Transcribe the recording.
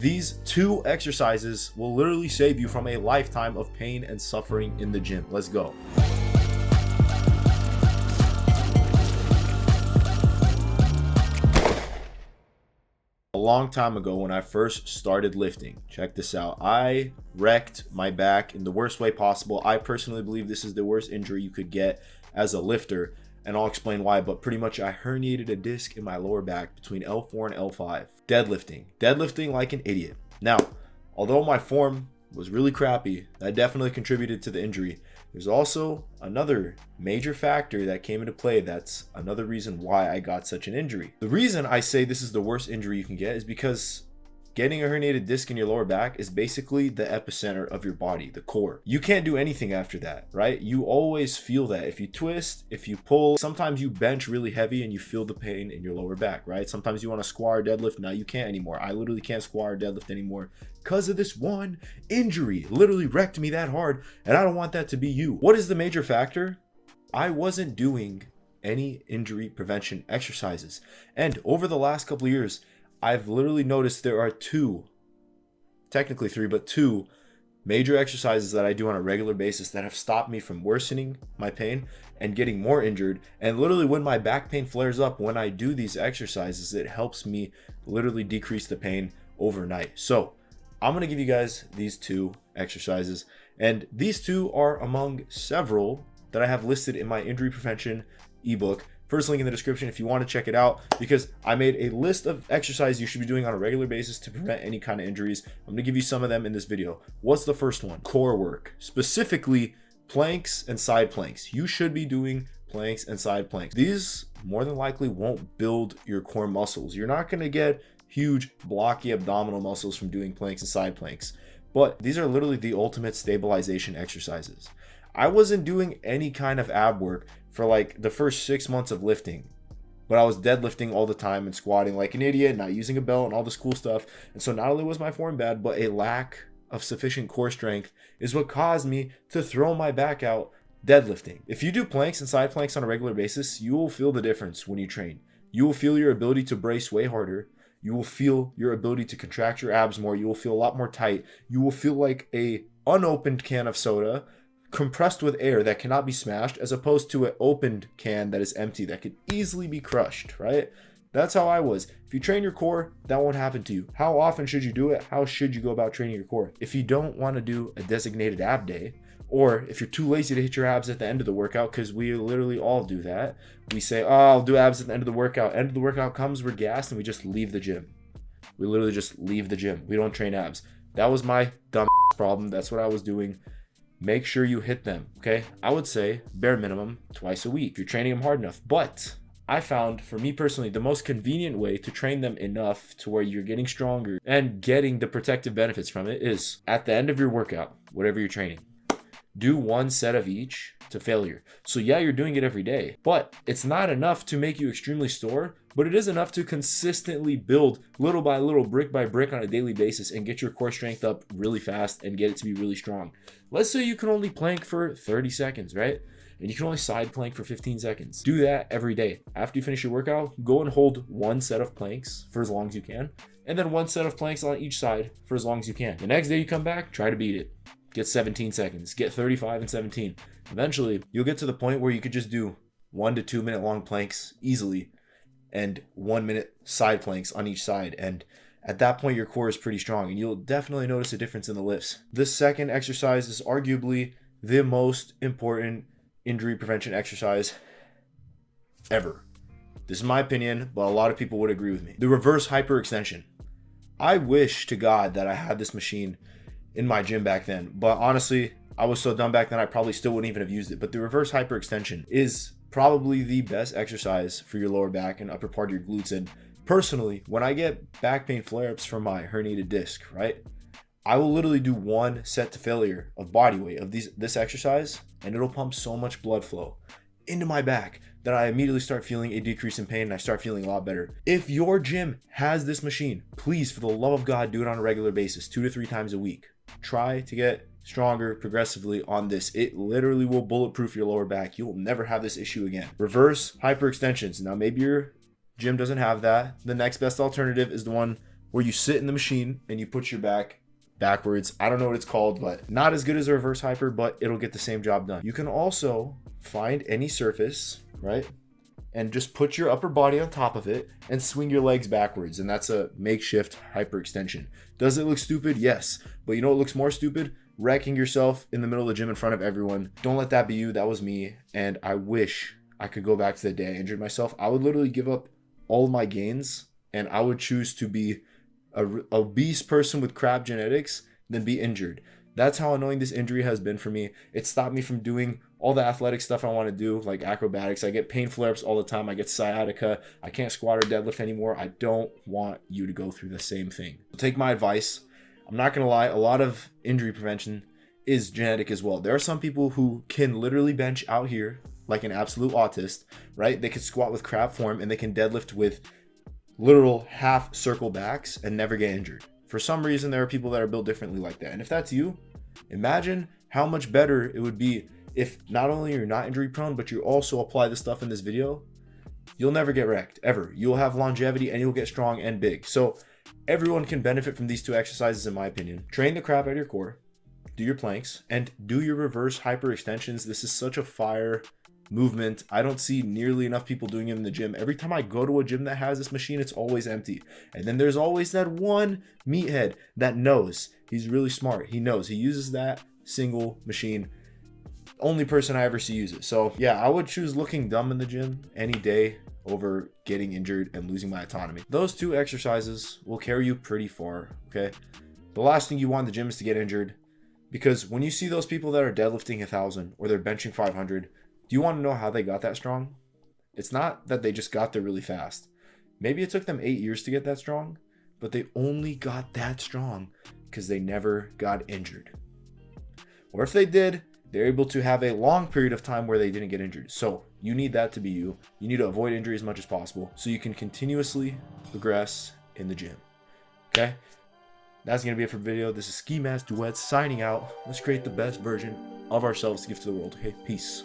These 2 exercises will literally save you from a lifetime of pain and suffering in the gym. Let's go. A long time ago when I first started lifting, check this out, I wrecked my back in the worst way possible. I personally believe this is the worst injury you could get as a lifter, and I'll explain why, but pretty much I herniated a disc in my lower back between L4 and L5. Deadlifting like an idiot. Now, although my form was really crappy, that definitely contributed to the injury. There's also another major factor that came into play. That's another reason why I got such an injury. The reason I say this is the worst injury you can get is because getting a herniated disc in your lower back is basically the epicenter of your body, the core. You can't do anything after that, right? You always feel that. If you twist, if you pull, sometimes you bench really heavy and you feel the pain in your lower back, right? Sometimes you want to squat or deadlift. Now you can't anymore. I literally can't squat or deadlift anymore because of this one injury. It literally wrecked me that hard, and I don't want that to be you. What is the major factor? I wasn't doing any injury prevention exercises. And over the last couple of years, I've literally noticed there are 2, technically 3, but 2 major exercises that I do on a regular basis that have stopped me from worsening my pain and getting more injured. And literally when my back pain flares up, when I do these exercises, it helps me literally decrease the pain overnight. So I'm going to give you guys these 2 exercises, and these 2 are among several that I have listed in my injury prevention ebook. First link in the description if you want to check it out, because I made a list of exercises you should be doing on a regular basis to prevent any kind of injuries. I'm going to give you some of them in this video. What's the first one? Core work, specifically planks and side planks. You should be doing planks and side planks. These more than likely won't build your core muscles. You're not going to get huge blocky abdominal muscles from doing planks and side planks, but these are literally the ultimate stabilization exercises. I wasn't doing any kind of ab work for like the first 6 months of lifting, but I was deadlifting all the time and squatting like an idiot, not using a belt and all this cool stuff. And so not only was my form bad, but a lack of sufficient core strength is what caused me to throw my back out deadlifting. If you do planks and side planks on a regular basis, you will feel the difference when you train. You will feel your ability to brace way harder. You will feel your ability to contract your abs more. You will feel a lot more tight. You will feel like a unopened can of soda compressed with air that cannot be smashed, as opposed to an opened can that is empty that could easily be crushed, right? That's how I was. If you train your core, that won't happen to you. How often should you do it? How should you go about training your core? If you don't want to do a designated ab day, or if you're too lazy to hit your abs at the end of the workout, because we literally all do that. We say, oh, I'll do abs at the end of the workout. End of the workout comes, we're gassed, and we just leave the gym. We literally just leave the gym. We don't train abs. That was my dumb problem. That's what I was doing. Make sure you hit them, okay? I would say bare minimum twice a week if you're training them hard enough. But I found, for me personally, the most convenient way to train them enough to where you're getting stronger and getting the protective benefits from it is at the end of your workout, whatever you're training, do 1 set of each to failure. So yeah, you're doing it every day, but it's not enough to make you extremely sore, but it is enough to consistently build little by little, brick by brick on a daily basis and get your core strength up really fast and get it to be really strong. Let's say you can only plank for 30 seconds, right? And you can only side plank for 15 seconds. Do that every day. After you finish your workout, go and hold 1 set of planks for as long as you can, and then 1 set of planks on each side for as long as you can. The next day you come back, try to beat it. Get 17 seconds, get 35 and 17. Eventually, you'll get to the point where you could just do 1 to 2 minute long planks easily and 1 minute side planks on each side. And at that point, your core is pretty strong and you'll definitely notice a difference in the lifts. This second exercise is arguably the most important injury prevention exercise ever. This is my opinion, but a lot of people would agree with me. The reverse hyperextension. I wish to God that I had this machine in my gym back then, but honestly, I was so dumb back then I probably still wouldn't even have used it. But the reverse hyperextension is probably the best exercise for your lower back and upper part of your glutes. And personally, when I get back pain flare-ups from my herniated disc, right, I will literally do 1 set to failure of body weight of this exercise, and it'll pump so much blood flow into my back that I immediately start feeling a decrease in pain and I start feeling a lot better. If your gym has this machine, please, for the love of God, do it on a regular basis, 2 to 3 times a week. Try to get stronger progressively on this. It literally will bulletproof your lower back. You will never have this issue again. Reverse hyperextensions. Now, maybe your gym doesn't have that. The next best alternative is the one where you sit in the machine and you put your back backwards. I don't know what it's called, but not as good as a reverse hyper, but it'll get the same job done. You can also find any surface, right? And just put your upper body on top of it and swing your legs backwards. And that's a makeshift hyperextension. Does it look stupid? Yes. But you know what looks more stupid? Wrecking yourself in the middle of the gym in front of everyone. Don't let that be you. That was me. And I wish I could go back to the day I injured myself. I would literally give up all of my gains and I would choose to be a obese person with crap genetics than be injured. That's how annoying this injury has been for me. It stopped me from doing all the athletic stuff I want to do, like acrobatics. I get pain flare-ups all the time. I get sciatica. I can't squat or deadlift anymore. I don't want you to go through the same thing. Take my advice. I'm not going to lie. A lot of injury prevention is genetic as well. There are some people who can literally bench out here like an absolute autist, right? They can squat with crap form and they can deadlift with literal half circle backs and never get injured. For some reason, there are people that are built differently like that. And if that's you, imagine how much better it would be if not only you're not injury prone, but you also apply the stuff in this video. You'll never get wrecked, ever. You'll have longevity and you'll get strong and big. So everyone can benefit from these two exercises, in my opinion. Train the crap out of your core, do your planks, and do your reverse hyperextensions. This is such a fire movement. I don't see nearly enough people doing it in the gym. Every time I go to a gym that has this machine, it's always empty. And then there's always that one meathead that knows. He's really smart. He knows. He uses that single machine. Only person I ever see use it. So yeah, I would choose looking dumb in the gym any day over getting injured and losing my autonomy. Those two exercises will carry you pretty far, okay? The last thing you want in the gym is to get injured, because when you see those people that are deadlifting 1,000 or they're benching 500, do you want to know how they got that strong? It's not that they just got there really fast. Maybe it took them 8 years to get that strong, but they only got that strong because they never got injured. Or if they did, they're able to have a long period of time where they didn't get injured. So you need that to be you. You need to avoid injury as much as possible so you can continuously progress in the gym. Okay? That's going to be it for the video. This is Ski Mask Duets signing out. Let's create the best version of ourselves to give to the world. Okay? Peace.